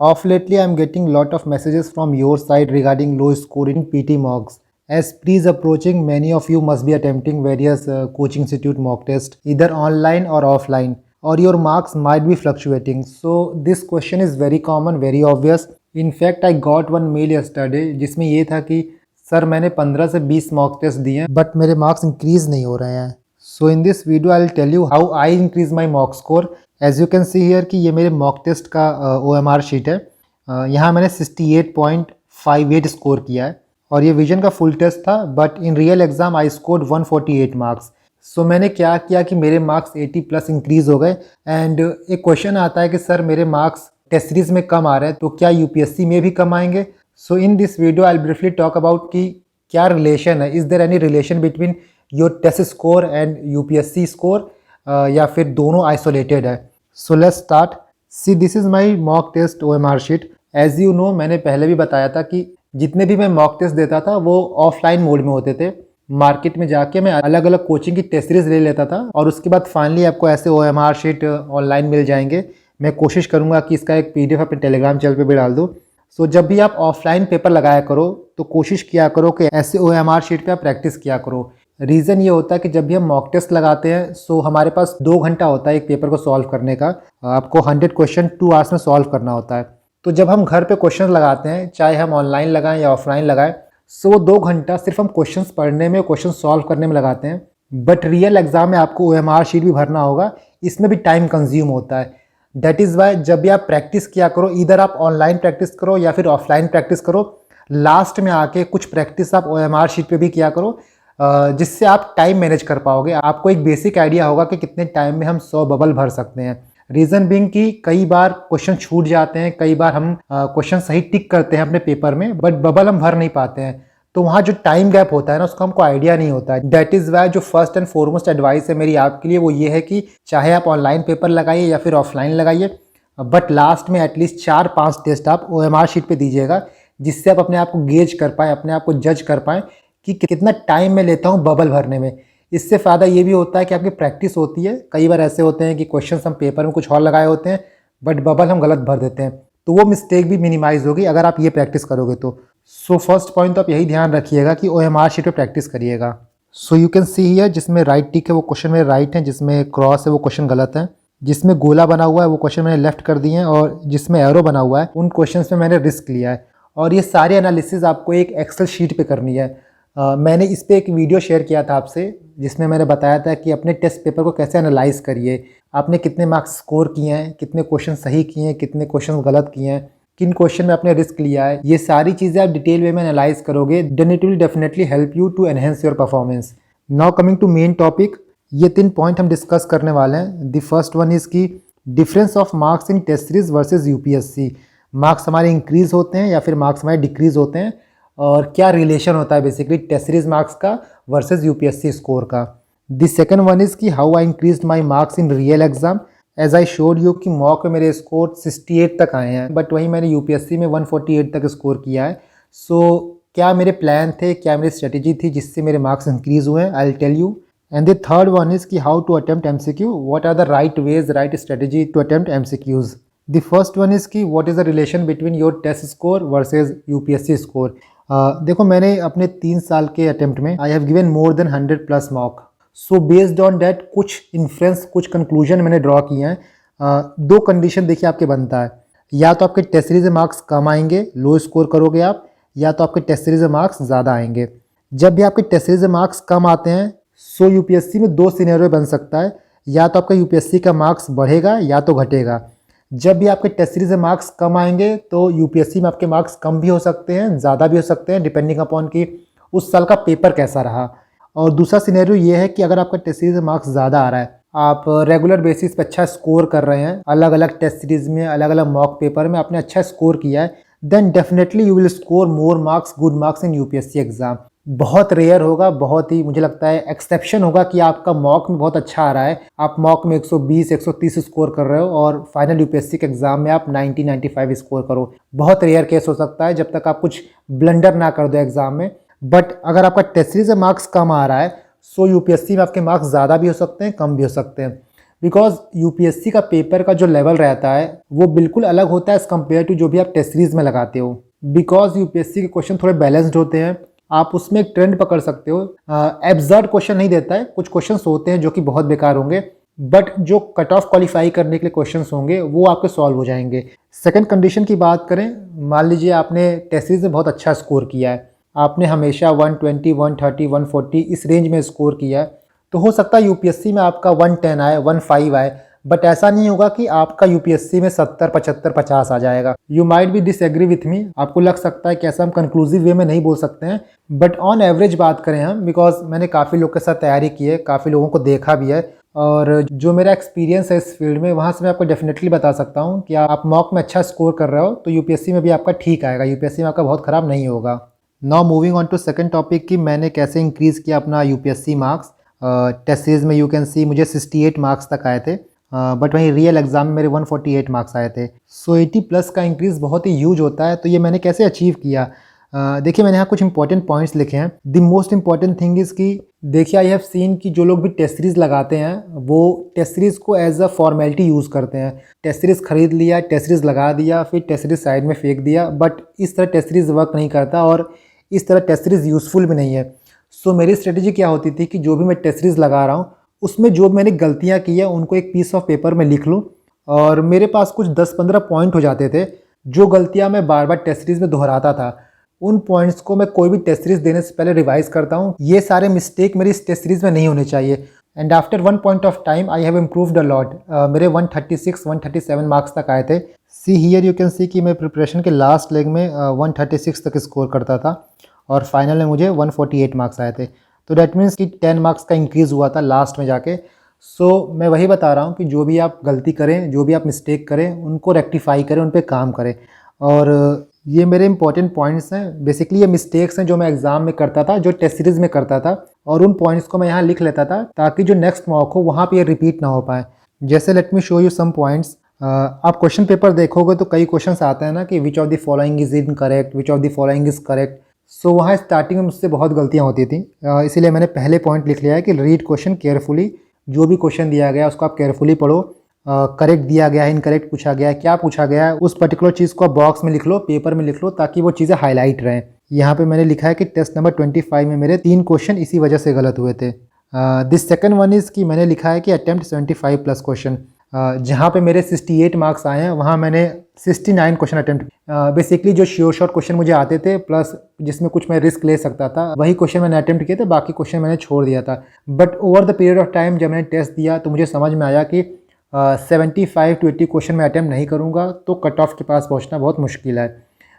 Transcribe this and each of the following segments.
Of lately, I'm getting lot of messages from your side regarding low score in PT mocks. As pre approaching, many of you must be attempting various coaching institute mock test, either online or offline, or your marks might be fluctuating. So this question is very common, very obvious. In fact, I got one mail yesterday जिसमें ये था कि sir मैंने 15 से 20 mock test दिए हैं but मेरे marks increase नहीं हो रहे हैं. So in this video I will tell you how I increase my mock score. As you can see here कि ये मेरे मॉक टेस्ट का OMR शीट है. यहाँ मैंने 68.58 स्कोर किया है और ये विजन का फुल टेस्ट था but in real exam I scored 148 marks. So मैंने क्या किया कि मेरे मार्क्स 80 प्लस इंक्रीज हो गए. एंड एक क्वेश्चन आता है कि सर मेरे मार्क्स टेस्ट सीरीज में कम आ रहे हैं तो क्या यूपीएससी में भी कम आएंगे. So in this video I briefly talk about कि क्या रिलेशन है, is there any relation between your test score and UPSC score या फिर दोनों आइसोलेटेड है. So let's start. See this is my mock test OMR sheet. As you know मैंने पहले भी बताया था कि जितने भी मैं मॉक टेस्ट देता था वो ऑफलाइन मोड में होते थे. मार्केट में जाके मैं अलग अलग कोचिंग की टेस्ट सीरीज ले लेता था और उसके बाद फाइनली आपको ऐसे OMR शीट ऑनलाइन मिल जाएंगे. मैं कोशिश करूंगा कि इसका एक PDF अपने टेलीग्राम चैनल पे भी डाल दूँ. सो जब भी आप ऑफलाइन पेपर लगाया करो तो कोशिश किया करो कि ऐसे OMR शीट पे आप प्रैक्टिस किया करो. रीज़न ये होता है कि जब भी हम मॉक टेस्ट लगाते हैं सो हमारे पास 2 घंटा होता है एक पेपर को सॉल्व करने का. आपको 100 क्वेश्चन 2 आवर्स में सॉल्व करना होता है. तो जब हम घर पे क्वेश्चन लगाते हैं चाहे हम ऑनलाइन लगाएं या ऑफलाइन लगाएं सो वो 2 घंटा सिर्फ हम क्वेश्चंस पढ़ने में, क्वेश्चन सॉल्व करने में लगाते हैं. बट रियल एग्जाम में आपको OMR शीट भी भरना होगा, इसमें भी टाइम कंज्यूम होता है. दैट इज़ वाई जब भी आप प्रैक्टिस किया करो, इधर आप ऑनलाइन प्रैक्टिस करो या फिर ऑफलाइन प्रैक्टिस करो, लास्ट में आके कुछ प्रैक्टिस आप OMR शीट पे भी किया करो जिससे आप टाइम मैनेज कर पाओगे. आपको एक बेसिक आइडिया होगा कि कितने टाइम में हम 100 बबल भर सकते हैं. रीज़न बीइंग कि कई बार क्वेश्चन छूट जाते हैं, कई बार हम क्वेश्चन सही टिक करते हैं अपने पेपर में बट बबल हम भर नहीं पाते हैं. तो वहाँ जो टाइम गैप होता है ना उसका हमको आइडिया नहीं होता है. दैट इज़ वाई जो फर्स्ट एंड फॉरमोस्ट एडवाइस है मेरी आपके लिए वो ये है कि चाहे आप ऑनलाइन पेपर लगाइए या फिर ऑफलाइन लगाइए बट लास्ट में एटलीस्ट 4-5 टेस्ट आप OMR शीट पे दीजिएगा जिससे आप अपने आप को गेज कर पाएँ, अपने आप को जज कर पाएँ कि कितना टाइम मैं लेता हूँ बबल भरने में. इससे फ़ायदा ये भी होता है कि आपकी प्रैक्टिस होती है. कई बार ऐसे होते हैं कि क्वेश्चन हम पेपर में कुछ और लगाए होते हैं बट बबल हम गलत भर देते हैं, तो वो मिस्टेक भी मिनिमाइज़ होगी अगर आप ये प्रैक्टिस करोगे तो. सो फर्स्ट पॉइंट तो आप यही ध्यान रखिएगा कि OMR शीट पे प्रैक्टिस करिएगा. सो यू कैन सी हियर जिसमें राइट टिक है वो क्वेश्चन मेरे राइट है, जिसमें क्रॉस है वो क्वेश्चन गलत है, जिसमें गोला बना हुआ है वो क्वेश्चन मैंने लेफ्ट कर दिए हैं और जिसमें एरो बना हुआ है उन क्वेश्चन में मैंने रिस्क लिया है. और ये सारी एनालिसिस आपको एक एक्सेल शीट पे करनी है. मैंने इस पे एक वीडियो शेयर किया था आपसे जिसमें मैंने बताया था कि अपने टेस्ट पेपर को कैसे एनालाइज करिए, आपने कितने मार्क्स स्कोर किए हैं, कितने क्वेश्चन सही किए हैं, कितने क्वेश्चन गलत किए हैं, किन क्वेश्चन में आपने रिस्क लिया है. ये सारी चीज़ें आप डिटेल वे में एनालाइज करोगे then it will definitely help you to enhance your performance. Now coming to main topic, ये 3 पॉइंट हम डिस्कस करने वाले हैं. The first one is key difference of marks in test series versus UPSC. Marks हमारे increase होते हैं या फिर मार्क्स हमारे डिक्रीज होते हैं और क्या रिलेशन होता है बेसिकली टेस्ट सीरीज मार्क्स का वर्सेज UPSC स्कोर का. द सेकंड वन इज़ कि how I increased my marks in real exam. As I showed you कि मॉक में मेरे स्कोर 68 तक आए हैं बट वहीं मैंने UPSC में 148 तक स्कोर किया है. सो क्या मेरे प्लान थे, क्या मेरी स्ट्रेटेजी थी जिससे मेरे मार्क्स इंक्रीज हुए हैं, I will tell you. And the third one is कि how to attempt MCQ, what are the right ways, right strategy to attempt MCQs. The first one is कि what is the relation between your test score versus UPSC score. देखो मैंने अपने 3 साल के attempt में I have given more than 100 plus mock. So based on that कुछ inference, कुछ conclusion मैंने ड्रॉ किए हैं. 2 कंडीशन देखिए आपके बनता है, या तो आपके टेस्ट सीरीज में मार्क्स कम आएंगे, लो स्कोर करोगे आप, या तो आपके टेस्ट सीरीज में मार्क्स ज़्यादा आएंगे. जब भी आपके टेस्ट सीरीज में मार्क्स कम आते हैं सो UPSC में 2 सिनेरियो बन सकता है, या तो आपका UPSC का मार्क्स बढ़ेगा या तो घटेगा. जब भी आपके टेस्ट सीरीज में मार्क्स कम आएंगे तो UPSC में आपके मार्क्स कम भी हो सकते हैं, ज़्यादा भी हो सकते हैं, डिपेंडिंग अपॉन कि उस साल का पेपर कैसा रहा. और दूसरा सिनेरियो ये है कि अगर आपका टेस्ट सीरीज में मार्क्स ज़्यादा आ रहा है, आप रेगुलर बेसिस पे अच्छा स्कोर कर रहे हैं, अलग अलग टेस्ट सीरीज में, अलग अलग मॉक पेपर में आपने अच्छा स्कोर किया है, then definitely you will score more marks, good marks in UPSC exam. बहुत रेयर होगा, बहुत ही मुझे लगता है एक्सेप्शन होगा कि आपका मॉक में बहुत अच्छा आ रहा है, आप मॉक में 120-130 स्कोर कर रहे हो और फाइनल UPSC के एग्जाम में आप 90-95 स्कोर करो. बहुत रेयर केस हो सकता है जब तक आप कुछ ब्लंडर ना कर दो एग्जाम में. बट अगर आपका टेस्ट सीरीज में मार्क्स कम आ रहा है सो UPSC में आपके मार्क्स ज़्यादा भी हो सकते हैं, कम भी हो सकते हैं. बिकॉज यूपीएससी का पेपर का जो लेवल रहता है वो बिल्कुल अलग होता है एज़ कम्पेयर टू जो भी आप टेस्ट सीरीज में लगाते हो। बिकॉज यूपीएससी के क्वेश्चन थोड़े बैलेंस्ड होते हैं, आप उसमें एक ट्रेंड पकड़ सकते हो। एब्सर्ड क्वेश्चन नहीं देता है, कुछ क्वेश्चन होते हैं जो कि बहुत बेकार होंगे, बट जो कट ऑफ क्वालिफाई करने के लिए क्वेश्चंस होंगे वो आपके सॉल्व हो जाएंगे। सेकंड कंडीशन की बात करें, मान लीजिए आपने टेस्ट सीरीज में बहुत अच्छा स्कोर किया है, आपने हमेशा 120, 130, 140 इस रेंज में स्कोर किया है, तो हो सकता है यूपीएससी में आपका 110 आए, 15 आए, बट ऐसा नहीं होगा कि आपका यूपीएससी में 70, 75, 50 आ जाएगा। You might be disagree with me, आपको लग सकता है कि ऐसा हम कंक्लूसिव वे में नहीं बोल सकते हैं, बट ऑन एवरेज बात करें हम, बिकॉज मैंने काफ़ी लोग के साथ तैयारी की है, काफ़ी लोगों को देखा भी है, और जो मेरा एक्सपीरियंस है इस फील्ड में, वहाँ से मैं आपको डेफिनेटली बता सकता हूँ कि आप मॉक में अच्छा स्कोर कर रहे हो तो यूपीएससी में भी आपका ठीक आएगा, यूपीएससी में आपका बहुत ख़राब नहीं होगा। Now moving on to second topic कि मैंने कैसे इंक्रीज़ किया अपना यूपीएससी मार्क्स। टेस्ट सीरीज में यू कैन सी मुझे 68 मार्क्स तक आए थे, बट वहीं रियल एग्जाम में मेरे 148 मार्क्स आए थे। सो 80 प्लस का इंक्रीज़ बहुत ही ह्यूज होता है। तो ये मैंने कैसे अचीव किया, देखिए मैंने यहाँ कुछ इंपॉर्टेंट पॉइंट्स लिखे हैं। The most important thing is कि देखिए आई हैव सीन कि जो लोग भी टेस्ट सीरीज़ लगाते हैं वो टेस्ट सीरीज़ को एज अ फॉर्मेलिटी यूज़ करते हैं। टेस्ट सीरीज़ खरीद लिया, टेस्ट सीरीज़ लगा दिया, फिर टेस्ट सीरीज़ साइड में फेंक दिया, बट इस तरह टेस्ट सीरीज़ वर्क नहीं करता और इस तरह टेस्ट सीरीज़ यूज़फुल भी नहीं है। सो मेरी स्ट्रेटेजी क्या होती थी कि जो भी मैं टेस्ट सीरीज़ लगा रहा हूँ उसमें जो मैंने गलतियाँ की है उनको एक पीस ऑफ पेपर में लिख लूँ, और मेरे पास कुछ 10-15 पॉइंट हो जाते थे जो गलतियाँ मैं बार बार टेस्ट सीरीज़ में दोहराता था। उन पॉइंट्स को मैं कोई भी टेस्ट सीरीज़ देने से पहले रिवाइज करता हूँ। ये सारे मिस्टेक मेरी इस टेस्ट सीरीज़ में नहीं होने चाहिए। And after one point of time I have improved a lot. मेरे 136, 137 मार्क्स तक आए थे। सी हियर यू कैन सी कि मैं प्रिपरेशन के लास्ट लेग में 136 तक स्कोर करता था और फाइनल में मुझे 148 मार्क्स आए थे। तो डैट मीन्स कि 10 मार्क्स का इंक्रीज़ हुआ था लास्ट में जाके। सो मैं वही बता रहा हूँ कि जो भी आप गलती करें, जो भी आप मिस्टेक करें, उनको रेक्टिफाई करें, उन पे काम करें। और ये मेरे इंपॉर्टेंट पॉइंट्स हैं। बेसिकली ये मिस्टेक्स हैं जो मैं एग्ज़ाम में करता था, जो टेस्ट सीरीज़ में करता था, और उन पॉइंट्स को मैं यहाँ लिख लेता था ताकि जो नेक्स्ट मॉक हो वहाँ पे ये रिपीट ना हो पाए। जैसे let me show you some points. आप क्वेश्चन पेपर देखोगे तो कई क्वेश्चंस आते हैं ना कि which of the following is incorrect, which of the following is correct. So वहाँ स्टार्टिंग में मुझसे बहुत गलतियाँ होती थी, इसीलिए मैंने पहले पॉइंट लिख लिया है कि रीड क्वेश्चन केयरफुली। जो भी क्वेश्चन दिया गया है उसको आप केयरफुली पढ़ो। करेक्ट दिया गया है, इनकरेक्ट पूछा गया है, क्या पूछा गया है, उस पर्टिकुलर चीज़ को बॉक्स में लिख लो, पेपर में लिख लो, ताकि वो चीज़ें हाईलाइट रहें। यहाँ पे मैंने लिखा है कि टेस्ट नंबर 25 में मेरे 3 क्वेश्चन इसी वजह से गलत हुए थे। दिस सेकंड वन इज़ कि मैंने लिखा है कि अटेम्प्ट 75 प्लस क्वेश्चन। जहाँ पे मेरे 68 मार्क्स आए हैं वहाँ मैंने 69 क्वेश्चन अटेम्प्ट। बेसिकली जो श्योर शॉर्ट क्वेश्चन मुझे आते थे प्लस जिसमें कुछ मैं रिस्क ले सकता था वही क्वेश्चन मैंने अटेम्प्ट किए थे, बाकी क्वेश्चन मैंने छोड़ दिया था। But over the period of time जब मैंने टेस्ट दिया तो मुझे समझ में आया कि 75 to 80 क्वेश्चन मैं अटैम्प्ट नहीं करूँगा तो कट ऑफ के पास पहुँचना बहुत मुश्किल है।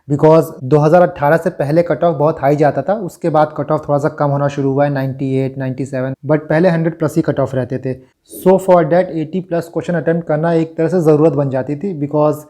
बिकॉज 2018 से पहले कट ऑफ बहुत हाई जाता था, उसके बाद कट ऑफ थोड़ा सा कम होना शुरू हुआ है, 98, 97, बट पहले 100 प्लस ही कट ऑफ रहते थे। So for that 80 plus question attempt करना एक तरह से ज़रूरत बन जाती थी, बिकॉज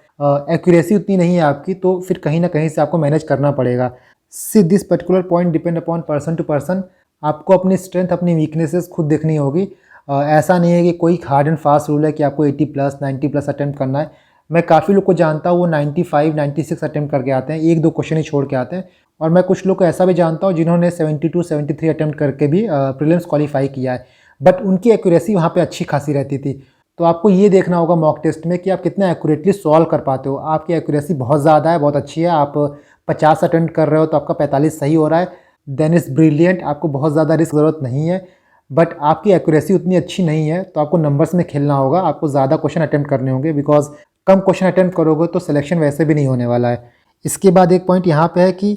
एक्यूरेसी उतनी नहीं है आपकी, तो फिर कहीं ना कहीं से आपको मैनेज करना पड़ेगा। See this particular point depend upon person to person. आपको अपनी स्ट्रेंथ, अपनी वीकनेसेस खुद देखनी होगी। ऐसा नहीं है कि कोई हार्ड एंड फास्ट रूल है कि आपको 80 प्लस 90 प्लस अटैम्प्ट करना है। मैं काफ़ी लोग को जानता हूँ वो 95, 96 अटैम्प्ट करके आते हैं, 1-2 क्वेश्चन ही छोड़ के आते हैं। और मैं कुछ लोग को ऐसा भी जानता हूँ जिन्होंने 72, 73 अटैम्प्ट करके भी प्रीलिम्स क्वालिफाई किया है, बट उनकी एक्यूरेसी वहाँ पे अच्छी खासी रहती थी। तो आपको ये देखना होगा मॉक टेस्ट में कि आप कितना एक्यूरेटली सॉल्व कर पाते हो। आपकी एक्यूरेसी बहुत ज़्यादा है, बहुत अच्छी है, आप 50 अटैम्प्ट कर रहे हो तो आपका 45 सही हो रहा है, देन इज़ ब्रिलियंट, आपको बहुत ज़्यादा रिस्क ज़रूरत नहीं है। बट आपकी एक्यूरेसी उतनी अच्छी नहीं है तो आपको नंबर्स में खेलना होगा, आपको ज़्यादा क्वेश्चन अटैम्प्ट करने होंगे, बिकॉज कम क्वेश्चन अटैम्प्ट करोगे तो सिलेक्शन वैसे भी नहीं होने वाला है। इसके बाद एक पॉइंट यहाँ पे है कि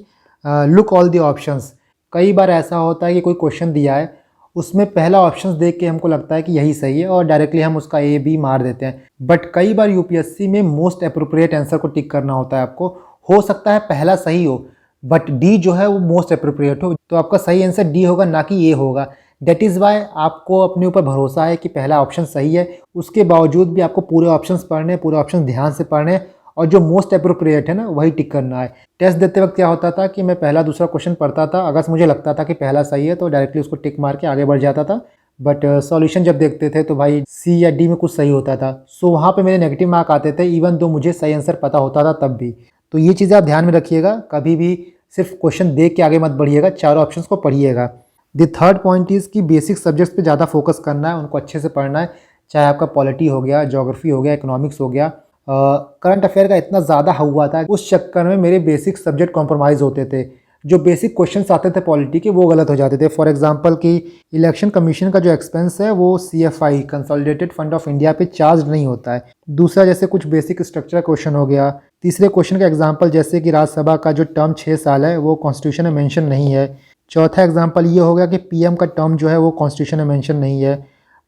लुक ऑल द ऑप्शंस। कई बार ऐसा होता है कि कोई क्वेश्चन दिया है, उसमें पहला ऑप्शंस देख के हमको लगता है कि यही सही है और डायरेक्टली हम उसका ए बी मार देते हैं। बट कई बार यूपीएससी में मोस्ट अप्रोप्रिएट आंसर को टिक करना होता है आपको। हो सकता है पहला सही हो बट डी जो है वो मोस्ट अप्रोप्रिएट हो, तो आपका सही आंसर डी होगा, ना कि ए होगा। डेट इज़ वाई आपको अपने ऊपर भरोसा है कि पहला ऑप्शन सही है, उसके बावजूद भी आपको पूरे ऑप्शंस पढ़ने, पूरे ऑप्शन ध्यान से पढ़ने और जो मोस्ट अप्रोप्रिएट है ना वही टिक करना है। टेस्ट देते वक्त क्या होता था कि मैं पहला दूसरा क्वेश्चन पढ़ता था, अगर मुझे लगता था कि पहला सही है तो डायरेक्टली उसको टिक मार के आगे बढ़ जाता था। बट सॉल्यूशन जब देखते थे तो भाई सी या डी में कुछ सही होता था। सो वहाँ पे मेरे नेगेटिव मार्क आते थे, इवन दो मुझे सही आंसर पता होता था तब भी। तो ये चीज़ें आप ध्यान में रखिएगा, कभी भी सिर्फ क्वेश्चन देख के आगे मत बढ़िएगा, चारों ऑप्शंस को पढ़िएगा। द थर्ड पॉइंट इज़ कि बेसिक सब्जेक्ट्स पे ज़्यादा फोकस करना है, उनको अच्छे से पढ़ना है। चाहे आपका पॉलिटी हो गया, ज्योग्राफी हो गया, इकोनॉमिक्स हो गया, करंट अफेयर का इतना ज़्यादा हुआ था, उस चक्कर में मेरे बेसिक सब्जेक्ट कॉम्प्रोमाइज़ होते थे। जो बेसिक क्वेश्चंस आते थे पॉलिटी के वो गलत हो जाते थे। फॉर एग्जांपल कि इलेक्शन कमीशन का जो एक्सपेंस है वो CFI consolidated fund of India पे चार्ज नहीं होता है। दूसरा जैसे कुछ बेसिक स्ट्रक्चर क्वेश्चन हो गया। तीसरे क्वेश्चन का एग्जांपल जैसे कि राज्यसभा का जो टर्म 6 साल है वो कॉन्स्टिट्यूशन में मेंशन नहीं है। चौथा एग्जांपल ये हो गया कि PM का टर्म जो है वो कॉन्स्टिट्यूशन में मेंशन नहीं है।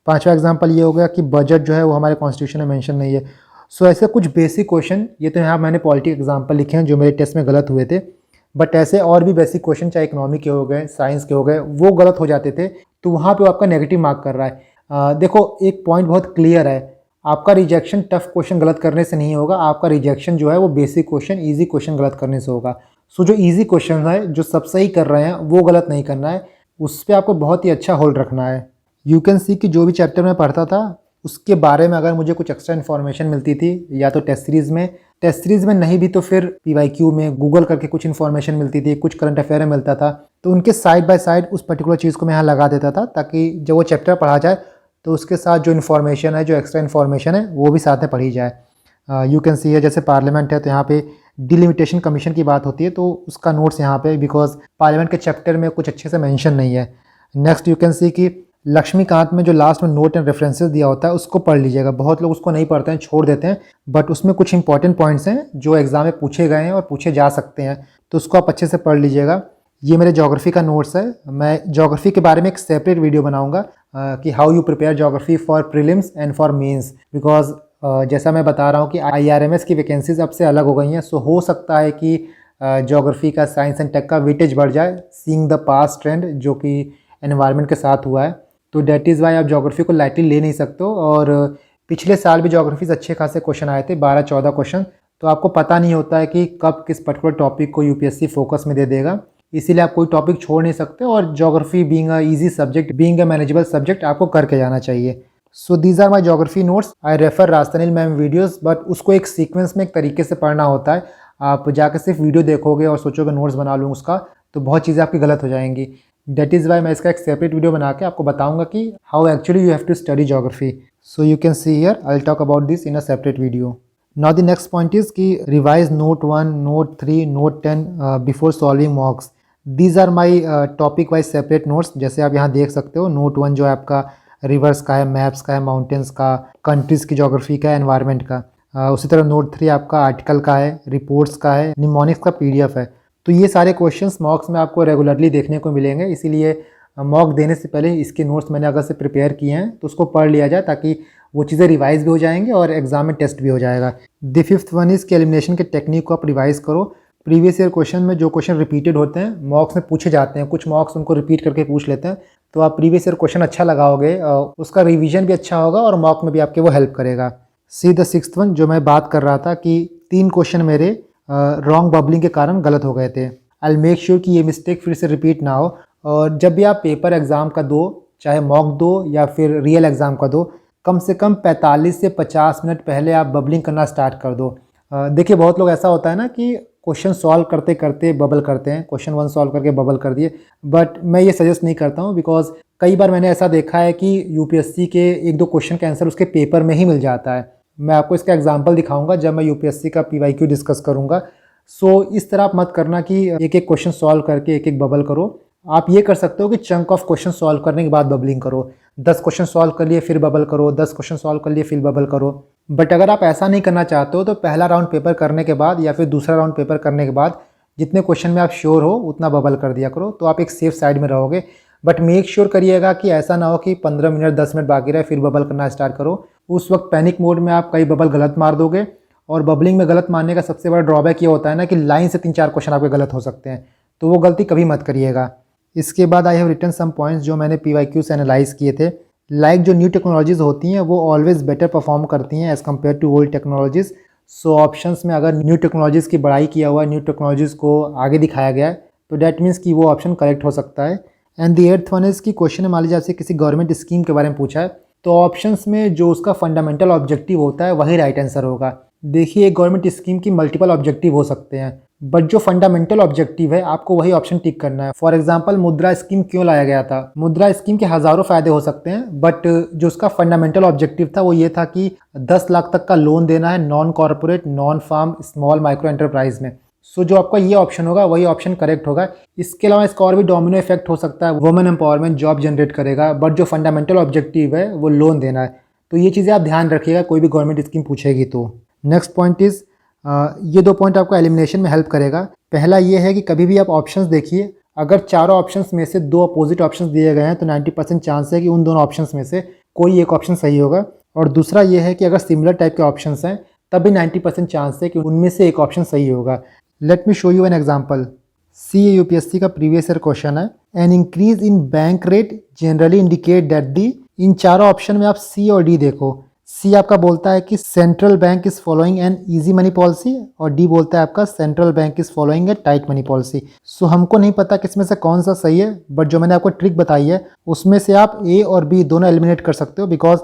पांचवा एग्जांपल ये हो गया कि बजट जो है वो हमारे कॉन्स्टिट्यूशन में मेंशन नहीं है। सो ऐसे कुछ बेसिक क्वेश्चन, ये तो यहाँ मैंने पॉलिटी एग्जाम्पल लिखे हैं जो मेरे टेस्ट में गलत हुए थे, बट ऐसे और भी बेसिक क्वेश्चन चाहे इकोनॉमी के हो गए, साइंस के हो गए, वो गलत हो जाते थे। तो वहाँ पे वो आपका नेगेटिव मार्क कर रहा है। देखो एक पॉइंट बहुत क्लियर है, आपका रिजेक्शन टफ क्वेश्चन गलत करने से नहीं होगा, आपका रिजेक्शन जो है वो बेसिक क्वेश्चन, ईजी क्वेश्चन गलत करने से होगा। सो जो ईजी क्वेश्चन है, जो सब सही कर रहे हैं, वो गलत नहीं करना है, उस पर आपको बहुत ही अच्छा होल्ड रखना है। यू कैन सी कि जो भी चैप्टर मैं पढ़ता था उसके बारे में अगर मुझे कुछ एक्स्ट्रा इन्फॉर्मेशन मिलती थी, या तो टेस्ट सीरीज़ में नहीं भी तो फिर PYQ में गूगल करके कुछ इन्फॉर्मेशन मिलती थी, कुछ करंट अफेयर में मिलता था, तो उनके साइड बाय साइड उस पर्टिकुलर चीज़ को मैं यहाँ लगा देता था, ताकि जब वो चैप्टर पढ़ा जाए तो उसके साथ जो इन्फॉर्मेशन है, जो एक्स्ट्रा इन्फॉर्मेशन है, वो भी साथ में पढ़ी जाए। यू कैन सी है जैसे पार्लियामेंट है तो यहाँ पे डिलिमिटेशन कमीशन की बात होती है, तो उसका नोट्स यहाँ पे, बिकॉज पार्लियामेंट के चैप्टर में कुछ अच्छे से मेंशन नहीं है। नेक्स्ट यू कैन सी कि लक्ष्मीकांत में जो लास्ट में नोट एंड रेफरेंसेस दिया होता है उसको पढ़ लीजिएगा। बहुत लोग उसको नहीं पढ़ते हैं, छोड़ देते हैं, बट उसमें कुछ इंपॉर्टेंट पॉइंट्स हैं जो एग्जाम में पूछे गए हैं और पूछे जा सकते हैं, तो उसको आप अच्छे से पढ़ लीजिएगा। ये मेरे ज्योग्राफी का नोट्स है। मैं ज्योग्राफी के बारे में एक सेपरेट वीडियो बनाऊंगा कि how you prepare geography for prelims and for mains, because जैसा मैं बता रहा हूँ कि IRMS की वैकेंसीज अब से अलग हो गई हैं। सो हो सकता है कि ज्योग्राफी का, साइंस एंड टेक का वेटेज बढ़ जाए, सीइंग द पास्ट ट्रेंड जो कि एनवायरनमेंट के साथ हुआ है। तो डेट इज़ वाई आप ज्योग्राफी को लाइटली ले नहीं सकते हो। और पिछले साल भी ज्योग्राफी से अच्छे खासे क्वेश्चन आए थे, 12-14 क्वेश्चन। तो आपको पता नहीं होता है कि कब किस पर्टिकुलर टॉपिक को UPSC फोकस में दे देगा, इसीलिए आप कोई टॉपिक छोड़ नहीं सकते। और geography being a easy subject, being a manageable subject, आपको करके जाना चाहिए। So these are my geography notes. I refer राजतनिल मैम वीडियोज़, बट उसको एक सीक्वेंस में, एक तरीके से पढ़ना होता है। आप जाकर सिर्फ वीडियो देखोगे और सोचोगे नोट्स बना लूँ उसका, तो बहुत चीज़ें आपकी गलत हो जाएंगी। डेट इज़ वाई मैं इसका एक सेपरेट वीडियो बना के आपको बताऊंगा कि how actually you have to study geography. So you can see here, I will talk about this in a separate video. Now the next point is कि revise note 1, note 3, note 10 before solving mocks. These are my topic wise separate notes. जैसे आप यहाँ देख सकते हो, note 1 जो है आपका रिवर्स का है, मैप्स का है, माउंटेन्स का, कंट्रीज़ की ज्योग्राफी का, एनवायरनमेंट का। उसी तरह नोट 3 आपका आर्टिकल का है, रिपोर्ट्स का है, निमोनिक्स का PDF है। तो ये सारे क्वेश्चंस मॉक्स में आपको रेगुलरली देखने को मिलेंगे, इसीलिए मॉक देने से पहले इसके नोट्स मैंने अगर से प्रिपेयर किए हैं तो उसको पढ़ लिया जाए, ताकि वो चीज़ें रिवाइज भी हो जाएंगे और एग्जाम में टेस्ट भी हो जाएगा। द फिफ्थ वन इज़ कि एलिमिनेशन के टेक्निक को आप रिवाइज करो। प्रीवियस ईयर क्वेश्चन में जो क्वेश्चन रिपीटेड होते हैं मॉक्स में पूछे जाते हैं, कुछ मॉक्स उनको रिपीट करके पूछ लेते हैं, तो आप प्रीवियस ईयर क्वेश्चन अच्छा लगाओगे, उसका रिविजन भी अच्छा होगा और मॉक में भी आपके वो हेल्प करेगा। सी द सिक्स्थ वन, जो मैं बात कर रहा था कि 3 क्वेश्चन मेरे रॉन्ग बबलिंग के कारण गलत हो गए थे। आई मेक श्योर कि ये मिस्टेक फिर से रिपीट ना हो। और जब भी आप पेपर एग्ज़ाम का दो, चाहे मॉक दो या फिर रियल एग्ज़ाम का दो, कम से कम 45 से 50 मिनट पहले आप बबलिंग करना स्टार्ट कर दो। देखिए बहुत लोग ऐसा होता है ना कि क्वेश्चन सॉल्व करते करते बबल करते हैं, क्वेश्चन 1 सॉल्व करके बबल कर दिए, बट मैं ये सजेस्ट नहीं करता हूँ, बिकॉज कई बार मैंने ऐसा देखा है कि UPSC के 1-2 क्वेश्चन का आंसर उसके पेपर में ही मिल जाता है। मैं आपको इसका एग्जाम्पल दिखाऊंगा जब मैं UPSC का PYQ डिस्कस करूँगा। सो इस तरह आप मत करना कि एक एक क्वेश्चन सॉल्व करके एक एक बबल करो। आप ये कर सकते हो कि चंक ऑफ क्वेश्चन सॉल्व करने के बाद बबलिंग करो। 10 क्वेश्चन सॉल्व कर लिए फिर बबल करो, 10 क्वेश्चन सॉल्व कर लिए फिर बबल करो। बट अगर आप ऐसा नहीं करना चाहते हो तो पहला राउंड पेपर करने के बाद या फिर दूसरा राउंड पेपर करने के बाद जितने क्वेश्चन में आप श्योर हो उतना बबल कर दिया करो, तो आप एक सेफ साइड में रहोगे। बट मेक श्योर करिएगा कि ऐसा ना हो कि 15 मिनट 10 मिनट बाकी रहे फिर बबल करना स्टार्ट करो। उस वक्त पैनिक मोड में आप कई बबल गलत मार दोगे। और बबलिंग में गलत मारने का सबसे बड़ा ड्रॉबैक ये होता है ना कि लाइन से 3-4 क्वेश्चन आपके गलत हो सकते हैं, तो वो गलती कभी मत करिएगा। इसके बाद I have written some points जो मैंने PYQ से एनालाइज किए थे। लाइक जो न्यू टेक्नोलॉजीज़ होती हैं वो ऑलवेज बेटर परफॉर्म करती हैं as compared to old technologies. So options में अगर न्यू टेक्नोलॉजीज़ की बड़ाई किया हुआ है, न्यू टेक्नोलॉजीज़ को आगे दिखाया गया है, तो डैट मीन्स कि वो ऑप्शन करेक्ट हो सकता है। And the 8th one is की क्वेश्चन मान लीजिए आपसे किसी गवर्नमेंट स्कीम के बारे में पूछा है, तो ऑप्शंस में जो उसका फंडामेंटल ऑब्जेक्टिव होता है वही राइट आंसर होगा। देखिए एक गवर्नमेंट स्कीम की मल्टीपल ऑब्जेक्टिव हो सकते हैं, बट जो फंडामेंटल ऑब्जेक्टिव है आपको वही ऑप्शन टिक करना है। फॉर एग्जांपल मुद्रा स्कीम क्यों लाया गया था? मुद्रा स्कीम के हज़ारों फ़ायदे हो सकते हैं, बट जो उसका फंडामेंटल ऑब्जेक्टिव था वो ये था कि 10 लाख तक का लोन देना है non corporate, non farm, small micro enterprise में। सो जो आपका ये ऑप्शन होगा वही ऑप्शन करेक्ट होगा। इसके अलावा इसका और भी डोमिनो इफेक्ट हो सकता है, वुमेन एम्पावरमेंट, जॉब जनरेट करेगा, बट जो फंडामेंटल ऑब्जेक्टिव है वो लोन देना है। तो ये चीज़ें आप ध्यान रखिएगा कोई भी गवर्नमेंट स्कीम पूछेगी तो। नेक्स्ट पॉइंट इज़, ये 2 पॉइंट आपको एलिमिनेशन में हेल्प करेगा। पहला ये है कि कभी भी आप ऑप्शंस देखिए, अगर चारों ऑप्शंस में से 2 अपोजिट ऑप्शंस दिए गए हैं तो 90% चांस है कि उन दोनों ऑप्शंस में से कोई एक ऑप्शन सही होगा। और दूसरा ये है कि अगर सिमिलर टाइप के ऑप्शंस हैं तब भी 90% चांस है कि उनमें से एक ऑप्शन सही होगा। Let me show you an example. CA UPSC का प्रीवियस ईयर क्वेश्चन है, an increase in bank rate generally indicate that the. इन चारों ऑप्शन में आप C और D देखो। C आपका बोलता है कि central bank is following an easy money policy, और D बोलता है आपका central bank is following a tight money policy. So हमको नहीं पता किसमें से कौन सा सही है, बट जो मैंने आपको ट्रिक बताई है उसमें से आप A और B दोनों एलिमिनेट कर सकते हो, बिकॉज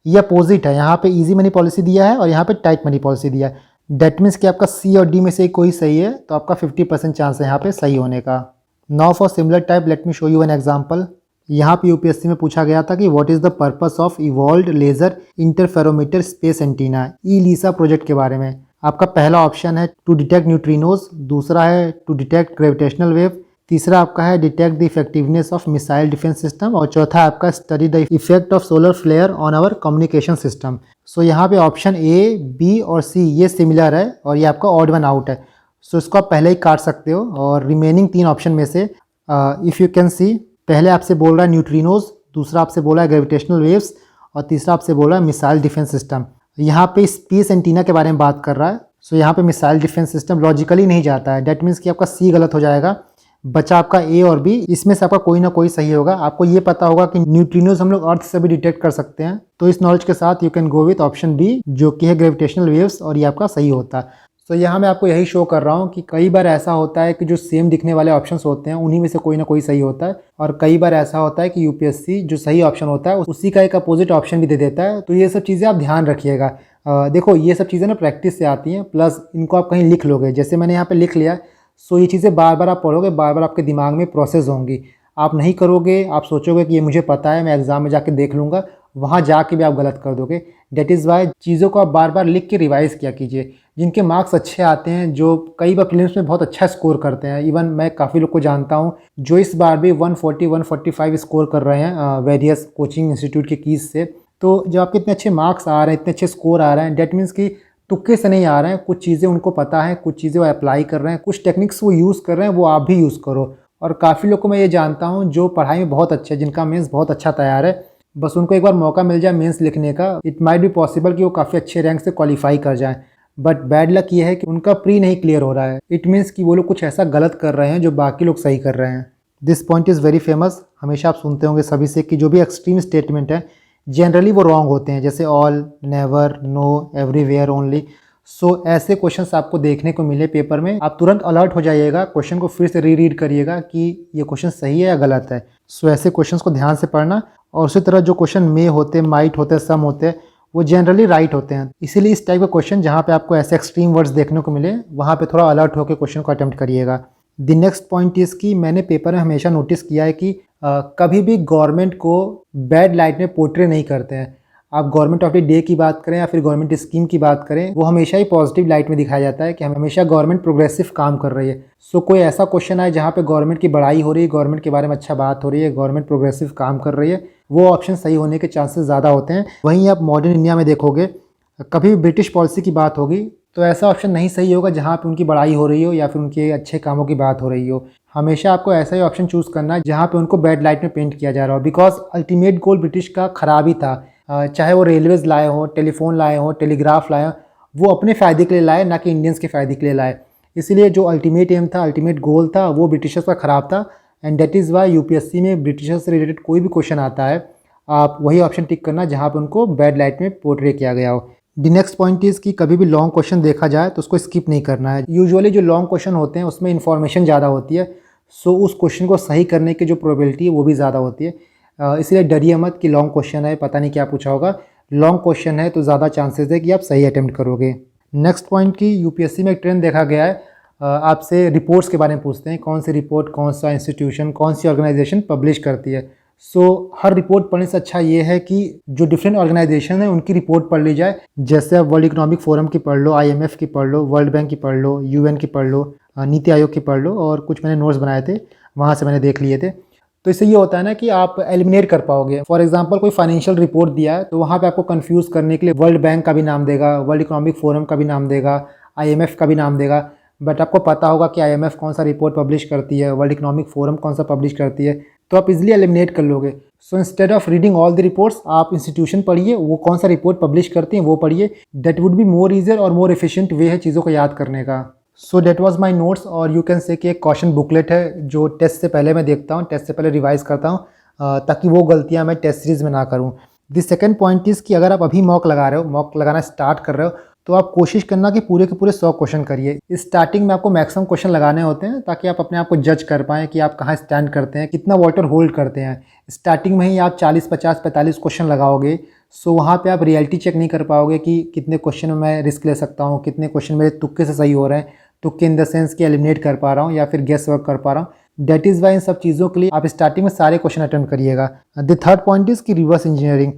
ये अपोजिट है। यहाँ पे इजी मनी पॉलिसी दिया है और यहाँ पे टाइट मनी पॉलिसी दिया है। डेट मीन्स कि आपका C और D में से कोई सही है, तो आपका 50% चांस है यहाँ पे सही होने का। Now for similar type let me show you an example. यहाँ पे UPSC में पूछा गया था कि what is the purpose of evolved laser interferometer space antenna, ELISA project के बारे में। आपका पहला ऑप्शन है टू डिटेक्ट न्यूट्रिनोज, दूसरा है टू डिटेक्ट ग्रेविटेशनल वेव, तीसरा आपका है detect the effectiveness of missile defence system, और चौथा आपका study the effect of solar flare on our communication system. So यहाँ पे ऑप्शन A, B और C ये सिमिलर है और ये आपका ऑड वन आउट है। सो इसको आप पहले ही काट सकते हो। और रिमेनिंग 3 ऑप्शन में से इफ़ यू कैन सी, पहले आपसे बोल रहा है न्यूट्रिनोज, दूसरा आपसे बोला है ग्रेविटेशनल वेव्स, और तीसरा आपसे बोला है मिसाइल डिफेंस सिस्टम। यहाँ पे स्पेस एंटीना के बारे में बात कर रहा है। सो यहाँ पे मिसाइल डिफेंस सिस्टम लॉजिकली नहीं जाता है। डेट मीन्स कि आपका C गलत हो जाएगा, बचा आपका A और B। इसमें से आपका कोई ना कोई सही होगा। आपको ये पता होगा कि न्यूट्रिनोज हम लोग अर्थ से भी डिटेक्ट कर सकते हैं, तो इस नॉलेज के साथ you can go with option B जो कि है ग्रेविटेशनल वेव्स, और ये आपका सही होता है। तो यहाँ मैं आपको यही शो कर रहा हूँ कि कई बार ऐसा होता है कि जो सेम दिखने वाले ऑप्शंस होते हैं उन्हीं में से कोई ना कोई सही होता है, और कई बार ऐसा होता है कि UPSC जो सही ऑप्शन होता है उसी का एक अपोजिट ऑप्शन भी दे देता है। तो ये सब चीज़ें आप ध्यान रखिएगा। देखो ये सब चीज़ें ना प्रैक्टिस से आती हैं, प्लस इनको आप कहीं लिख लोगे, जैसे मैंने यहाँ पर लिख लिया। सो ये चीज़ें बार बार आप पढ़ोगे, बार बार आपके दिमाग में प्रोसेस होंगी। आप नहीं करोगे, आप सोचोगे कि ये मुझे पता है, मैं एग्ज़ाम में जाके देख लूँगा, वहाँ जाके भी आप गलत कर दोगे। डेट इज़ वाई चीज़ों को आप बार बार लिख के रिवाइज़ किया कीजिए। जिनके मार्क्स अच्छे आते हैं, जो कई बार प्रीलिम्स में बहुत अच्छा स्कोर करते हैं, इवन मैं काफ़ी लोग को जानता हूँ जो इस बार भी 140 145 स्कोर कर रहे हैं वेरियस कोचिंग इंस्टीट्यूट के कीज़ से। तो जब आपके इतने अच्छे मार्क्स आ रहे हैं, इतने अच्छे स्कोर आ रहे हैं, डेट मीन्स कि तुक्के से नहीं आ रहे हैं। कुछ चीज़ें उनको पता है, कुछ चीज़ें वो अप्लाई कर रहे हैं, कुछ टेक्निक्स वो यूज़ कर रहे हैं, वो आप भी यूज़ करो। और काफ़ी लोग को मैं ये जानता हूँ जो पढ़ाई में बहुत अच्छे, जिनका मेंस बहुत अच्छा तैयार है, बस उनको एक बार मौका मिल जाए मेंस लिखने का, इट माइट बी पॉसिबल कि वो काफ़ी अच्छे रैंक से क्वालिफाई कर जाएं। बट बैड लक ये है कि उनका प्री नहीं क्लियर हो रहा है। इट मीन्स कि वो लोग कुछ ऐसा गलत कर रहे हैं जो बाकी लोग सही कर रहे हैं। This point is very famous. हमेशा आप सुनते होंगे सभी से कि जो भी एक्सट्रीम स्टेटमेंट है जनरली वो रॉन्ग होते हैं, जैसे all, never, no, everywhere, only. So ऐसे क्वेश्चंस आपको देखने को मिले पेपर में, आप तुरंत अलर्ट हो जाइएगा, क्वेश्चन को फिर से रीड करिएगा कि ये क्वेश्चन सही है या गलत है। सो ऐसे क्वेश्चंस को ध्यान से पढ़ना। और उसी तरह जो क्वेश्चन मे होते, माइट होते, सम होते, वो जनरली राइट होते हैं। इसीलिए इस टाइप का क्वेश्चन जहाँ पे आपको ऐसे एक्सट्रीम वर्ड्स देखने को मिले, वहाँ पे थोड़ा अलर्ट होकर क्वेश्चन को अटेम्प्ट करिएगा। द नेक्स्ट पॉइंट इज़ कि मैंने पेपर में हमेशा नोटिस किया है कि कभी भी गवर्नमेंट को बैड लाइट में पोर्ट्रे नहीं करते हैं। आप गवर्नमेंट ऑफ द डे की बात करें या फिर गवर्नमेंट स्कीम की बात करें, वो हमेशा ही पॉजिटिव लाइट में दिखाया जाता है कि हमेशा गवर्नमेंट प्रोग्रेसिव काम कर रही है। सो कोई ऐसा क्वेश्चन आए जहाँ पे गवर्नमेंट की बड़ाई हो रही है, गवर्नमेंट के बारे में अच्छा बात हो रही है, गवर्नमेंट प्रोग्रेसिव काम कर रही है, वो ऑप्शन सही होने के चांसेस ज़्यादा होते हैं। वहीं आप मॉडर्न इंडिया में देखोगे, कभी भी ब्रिटिश पॉलिसी की बात होगी तो ऐसा ऑप्शन नहीं सही होगा जहाँ पे उनकी बड़ाई हो रही हो या फिर उनके अच्छे कामों की बात हो रही हो। हमेशा आपको ऐसा ही ऑप्शन चूज़ करना है जहाँ पे उनको बैड लाइट में पेंट किया जा रहा हो, बिकॉज अल्टीमेट गोल ब्रिटिश का खराब ही था। चाहे वो रेलवेज़ लाए हों, टेलीफोन लाए हों, टेलीग्राफ लाए हों, वो अपने फ़ायदे के लिए लाए, ना कि इंडियंस के फ़ायदे के लिए लाए। इसलिए जो अल्टीमेट एम था, अल्टीमेट गोल था, वो ब्रिटिशर्स का ख़राब था। And that is why UPSC में ब्रिटिशर्स से रिलेटेड कोई भी क्वेश्चन आता है, आप वही ऑप्शन टिक करना जहाँ पे उनको बैड लाइट में पोर्ट्रे किया गया हो। द नेक्स्ट पॉइंट इज़ कि कभी भी लॉन्ग क्वेश्चन देखा जाए तो उसको स्किप नहीं करना है। यूजुअली जो लॉन्ग क्वेश्चन होते हैं उसमें इन्फॉर्मेशन ज़्यादा होती है, सो उस क्वेश्चन को सही करने की जो प्रोबेबिलिटी है वो भी ज़्यादा होती है। इसलिए डरिए मत कि लॉन्ग क्वेश्चन है, पता नहीं क्या पूछा होगा। लॉन्ग क्वेश्चन है तो ज़्यादा चांसेस है कि आप सही अटेम्प्ट करोगे। नेक्स्ट पॉइंट की UPSC में एक ट्रेंड देखा गया है, आपसे रिपोर्ट्स के बारे में पूछते हैं, कौन सी रिपोर्ट कौन सा इंस्टीट्यूशन कौन सी ऑर्गेनाइजेशन पब्लिश करती है। सो हर रिपोर्ट पढ़ने से अच्छा ये है कि जो डिफरेंट ऑर्गेनाइजेशन है उनकी रिपोर्ट पढ़ ली जाए। जैसे आप वर्ल्ड इकोनॉमिक फोरम की पढ़ लो, IMF की पढ़ लो, वर्ल्ड बैंक की पढ़ लो, UN की पढ़ लो, नीति आयोग की पढ़ लो, और कुछ मैंने नोट्स बनाए थे वहाँ से मैंने देख लिए थे। तो इससे ये होता है ना कि आप एलिमिनेट कर पाओगे। फॉर एग्जांपल कोई फाइनेंशियल रिपोर्ट दिया है तो वहाँ पे आपको कंफ्यूज करने के लिए वर्ल्ड बैंक का भी नाम देगा, वर्ल्ड इकोनॉमिक फोरम का भी नाम देगा, IMF का भी नाम देगा, बट आपको पता होगा कि IMF कौन सा रिपोर्ट पब्लिश करती है, वर्ल्ड इकोनॉमिक फोरम कौन सा पब्लिश करती है, तो आप इजीली एलिमिनेट कर लोगे। So instead of reading all the reports, आप इंस्टीट्यूशन पढ़िए, वो कौन सा रिपोर्ट पब्लिश करती हैं वो पढ़िए। That would be more easier और मोर एफिशिएंट वे है चीज़ों को याद करने का। सो डेट वॉज माई नोट्स, और यू कैन से कि एक क्वेश्चन बुकलेट है जो टेस्ट से पहले मैं देखता हूँ, टेस्ट से पहले रिवाइज करता हूँ, ताकि वो गलतियाँ मैं टेस्ट सीरीज में ना करूँ। द सेकेंड पॉइंट इज़ कि अगर आप अभी मॉक लगा रहे हो, मॉक लगाना स्टार्ट कर रहे हो, तो आप कोशिश करना कि पूरे के पूरे 100 क्वेश्चन करिए। स्टार्टिंग में आपको मैक्सिमम क्वेश्चन लगाने होते हैं ताकि आप अपने आप को जज कर पाएँ कि आप कहाँ स्टैंड करते हैं, कितना वाटर होल्ड करते हैं। स्टार्टिंग में ही आप 40, 50, 45 क्वेश्चन लगाओगे, सो वहाँ पे आप रियलिटी चेक नहीं कर पाओगे कि कितने क्वेश्चन में मैं रिस्क ले सकता हूँ, कितने क्वेश्चन मेरे तुक्के से सही हो रहे हैं, तुक्के इन द सेंस कि एलिमिनेट कर पा रहा हूँ या फिर गेस वर्क कर पा रहा हूँ। दैट इज़ वाई इन सब चीज़ों के लिए आप स्टार्टिंग में सारे क्वेश्चन अटेम्प्ट करिएगा। द थर्ड पॉइंट इज़ कि रिवर्स इंजीनियरिंग।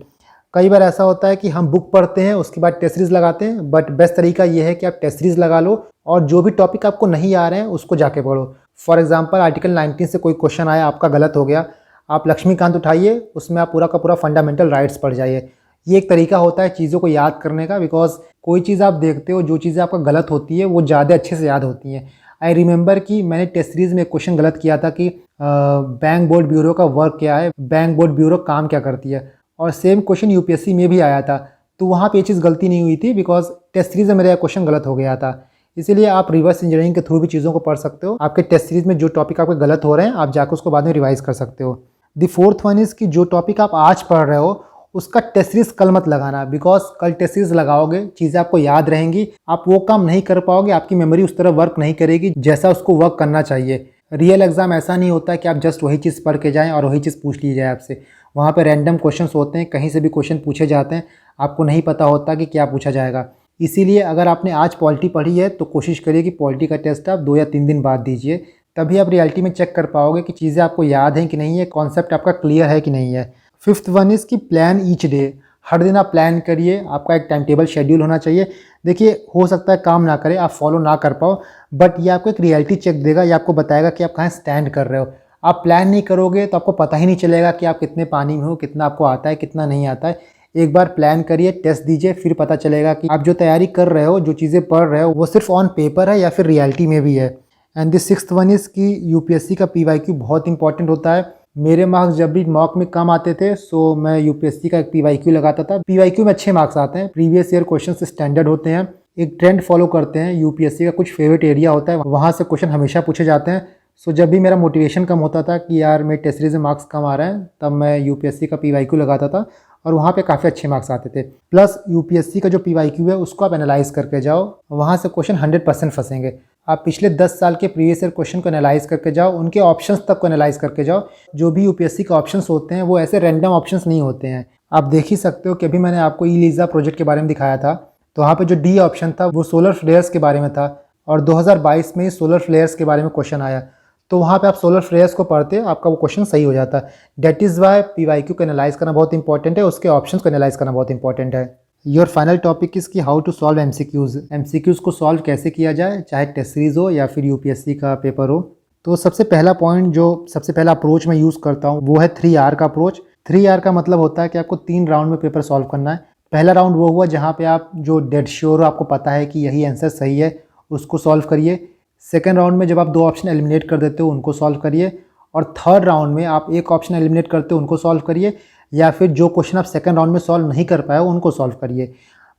कई बार ऐसा होता है कि हम बुक पढ़ते हैं उसके बाद टेस्ट सीरीज लगाते हैं, बट बेस्ट तरीका ये है कि आप टेस्ट सीरीज लगा लो और जो भी टॉपिक आपको नहीं आ रहे हैं उसको जाके पढ़ो। फॉर एग्जांपल आर्टिकल 19 से कोई क्वेश्चन आया, आपका गलत हो गया, आप लक्ष्मीकांत उठाइए, उसमें आप पूरा का पूरा फंडामेंटल राइट्स पढ़ जाइए। ये एक तरीका होता है चीज़ों को याद करने का, बिकॉज कोई चीज़ आप देखते हो, जो चीज़ें आपका गलत होती है वो ज़्यादा अच्छे से याद होती हैं। आई रिमेंबर कि मैंने टेस्ट सीरीज में एक क्वेश्चन गलत किया था कि बैंक बोर्ड ब्यूरो का वर्क क्या है, बैंक बोर्ड ब्यूरो काम क्या करती है, और सेम क्वेश्चन UPSC में भी आया था। तो वहाँ पे ये चीज़ गलती नहीं हुई थी, बिकॉज टेस्ट सीरीज में मेरा क्वेश्चन गलत हो गया था। इसीलिए आप रिवर्स इंजीनियरिंग के थ्रू भी चीज़ों को पढ़ सकते हो। आपके टेस्ट सीरीज में जो टॉपिक आपके गलत हो रहे हैं आप जाकर उसको बाद में रिवाइज कर सकते हो। द फोर्थ वन इज़ कि जो टॉपिक आप आज पढ़ रहे हो उसका टेस्ट सीरीज कल मत लगाना, बिकॉज कल टेस्ट सीरीज लगाओगे चीज़ें आपको याद रहेंगी, आप वो काम नहीं कर पाओगे, आपकी मेमोरी उस तरह वर्क नहीं करेगी जैसा उसको वर्क करना चाहिए। रियल एग्जाम ऐसा नहीं होता कि आप जस्ट वही चीज़ पढ़ के जाएं और वही चीज़ पूछ ली जाए आपसे। वहाँ पे रैंडम क्वेश्चंस होते हैं, कहीं से भी क्वेश्चन पूछे जाते हैं, आपको नहीं पता होता कि क्या पूछा जाएगा। इसीलिए अगर आपने आज पॉलिटी पढ़ी है तो कोशिश करिए कि पॉलिटी का टेस्ट आप 2 या 3 दिन बाद दीजिए, तभी आप रियलिटी में चेक कर पाओगे कि चीज़ें आपको याद हैं कि नहीं है, कॉन्सेप्ट आपका क्लियर है कि नहीं है। फिफ्थ वन इज़ कि प्लान ईच डे। हर दिन आप प्लान करिए, आपका एक टाइम टेबल शेड्यूल होना चाहिए। देखिए हो सकता है काम ना करे, आप फॉलो ना कर पाओ, बट ये आपको एक रियलिटी चेक देगा, ये आपको बताएगा कि आप कहाँ स्टैंड कर रहे हो। आप प्लान नहीं करोगे तो आपको पता ही नहीं चलेगा कि आप कितने पानी में हो, कितना आपको आता है, कितना नहीं आता है। एक बार प्लान करिए, टेस्ट दीजिए, फिर पता चलेगा कि आप जो तैयारी कर रहे हो, जो चीज़ें पढ़ रहे हो, वो सिर्फ ऑन पेपर है या फिर रियलिटी में भी है। And the sixth one is कि UPSC का PYQ बहुत इंपॉर्टेंट होता है। मेरे मार्क्स जब भी मॉक में कम आते थे, सो मैं UPSC का एक PYQ लगाता था। PYQ में अच्छे मार्क्स आते हैं, प्रीवियस ईयर क्वेश्चन स्टैंडर्ड होते हैं, एक ट्रेंड फॉलो करते हैं। UPSC का कुछ फेवरेट एरिया होता है, वहाँ से क्वेश्चन हमेशा पूछे जाते हैं। सो जब भी मेरा मोटिवेशन कम होता था कि यार मेरे टेस्ट सीरीज में मार्क्स कम आ रहे हैं, तब मैं UPSC का PYQ लगाता था और वहाँ पे काफ़ी अच्छे मार्क्स आते थे। प्लस UPSC का जो PYQ है उसको आप एनालाइज करके जाओ, वहाँ से क्वेश्चन 100% फंसेंगे। आप पिछले 10 साल के प्रीवियस ईयर क्वेश्चन को एनालाइज करके जाओ, उनके ऑप्शंस तक को एनालाइज करके जाओ। जो भी UPSC के ऑप्शंस होते हैं वो ऐसे रैंडम ऑप्शंस नहीं होते हैं। आप देख ही सकते हो कि अभी मैंने आपको ईलिजा प्रोजेक्ट के बारे में दिखाया था, तो वहाँ पे जो D ऑप्शन था वो सोलर फ्लेयर्स के बारे में था, और 2022 में ही सोलर फ्लेयर्स के बारे में क्वेश्चन आया। तो वहाँ पे आप सोलर फ्लेयर्स को पढ़ते आपका वो क्वेश्चन सही हो जाता है। डेट इज़ वाई PYQ को एनालाइज करना बहुत इंपॉर्टेंट है, उसके ऑप्शंस को एनालाइज करना बहुत इंपॉर्टेंट है। योर फाइनल टॉपिक इज़ कि हाउ टू सॉल्व MCQs को सॉल्व कैसे किया जाए, चाहे टेस्ट सीरीज हो या फिर UPSC का पेपर हो। तो सबसे पहला पॉइंट, जो सबसे पहला अप्रोच मैं यूज़ करता हूँ वो है 3R का अप्रोच। 3R का मतलब होता है कि आपको 3 राउंड में पेपर सॉल्व करना है। पहला राउंड वो हुआ जहाँ पे आप जो डेड श्योर हो, आपको पता है कि यही आंसर सही है, उसको सॉल्व करिए। सेकंड राउंड में जब आप 2 ऑप्शन एलिमिनेट कर देते हो उनको सॉल्व करिए, और थर्ड राउंड में आप 1 ऑप्शन एलिमिनेट करते हो उनको सॉल्व करिए, या फिर जो क्वेश्चन आप सेकंड राउंड में सॉल्व नहीं कर पाए उनको सॉल्व करिए।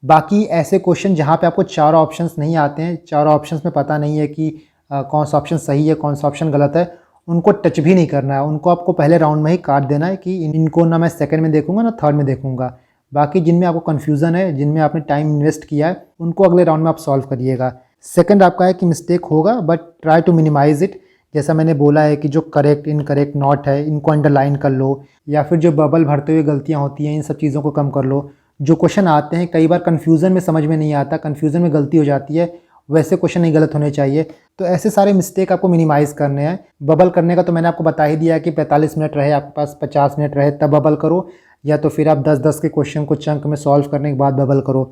बाकी ऐसे क्वेश्चन जहाँ पे आपको 4 ऑप्शंस नहीं आते हैं, 4 ऑप्शंस में पता नहीं है कि कौन सा ऑप्शन सही है कौन सा ऑप्शन गलत है, उनको टच भी नहीं करना है। उनको आपको पहले राउंड में ही काट देना है कि इनको ना मैं सेकंड में देखूंगा ना थर्ड में देखूंगा। बाकी जिनमें आपको कन्फ्यूज़न है, जिनमें आपने टाइम इन्वेस्ट किया है, उनको अगले राउंड में आप सॉल्व करिएगा। सेकंड आपका है कि मिस्टेक होगा but try to minimise it. जैसा मैंने बोला है कि जो करेक्ट इनकरेक्ट नॉट है इनको अंडरलाइन कर लो, या फिर जो बबल भरते हुए गलतियाँ होती हैं इन सब चीज़ों को कम कर लो। जो क्वेश्चन आते हैं कई बार कन्फ्यूज़न में समझ में नहीं आता, कन्फ्यूज़न में गलती हो जाती है, वैसे क्वेश्चन नहीं गलत होने चाहिए। तो ऐसे सारे मिस्टेक आपको मिनिमाइज़ करने हैं। बबल करने का तो मैंने आपको बता ही दिया है कि 45 मिनट रहे आपके पास, 50 मिनट रहे तब बबल करो, या तो फिर आप 10-10 के क्वेश्चन को चंक में सॉल्व करने के बाद बबल करो।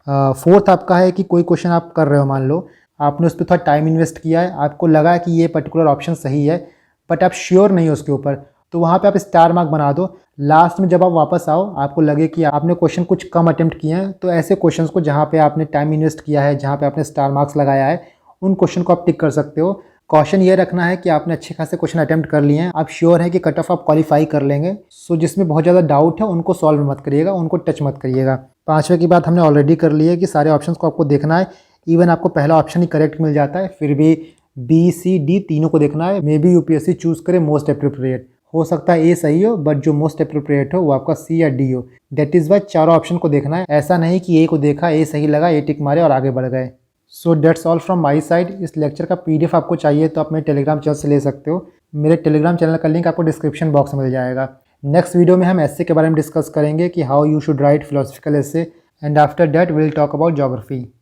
फोर्थ आपका है कि कोई क्वेश्चन आप कर रहे हो, मान लो आपने उस पर थोड़ा टाइम इन्वेस्ट किया है, आपको लगा कि ये पर्टिकुलर ऑप्शन सही है, बट आप श्योर नहीं हो उसके ऊपर, तो वहाँ पे आप स्टार मार्क बना दो। लास्ट में जब आप वापस आओ, आपको लगे कि आपने क्वेश्चन कुछ कम अटेम्प्ट किए हैं, तो ऐसे क्वेश्चंस को जहाँ पे आपने टाइम इन्वेस्ट किया है, जहाँ पे आपने स्टार मार्क्स लगाया है, उन क्वेश्चन को आप टिक कर सकते हो। कॉशन ये रखना है कि आपने अच्छे खासे क्वेश्चन अटेम्प्ट कर लिए हैं, आप श्योर है कि कट ऑफ आप क्वालिफाई कर लेंगे। सो जिसमें बहुत ज़्यादा डाउट है उनको सॉल्व मत करिएगा, उनको टच मत करिएगा। पाँचवें की बात हमने ऑलरेडी कर ली है कि सारे ऑप्शंस को आपको देखना है। इवन आपको पहला ऑप्शन ही करेक्ट मिल जाता है, फिर भी बी सी डी तीनों को देखना है। मे बी यूपीएससी चूज़ करे मोस्ट अप्रोप्रिएट, हो सकता है ए सही हो, बट जो मोस्ट अप्रोप्रिएट हो वो आपका सी या डी हो। दैट इज़ वाई चारों ऑप्शन को देखना है। ऐसा नहीं कि ए को देखा, ए सही लगा, ए टिक मारे और आगे बढ़ गए। So that's all from my side. इस लेक्चर का पीडीएफ आपको चाहिए तो आप मेरे टेलीग्राम चैनल से ले सकते हो। मेरे टेलीग्राम चैनल का लिंक आपको डिस्क्रिप्शन बॉक्स में मिल जाएगा। नेक्स्ट वीडियो में हम एस्से के बारे में डिस्कस करेंगे कि how you should write philosophical essay, and after that will talk about geography.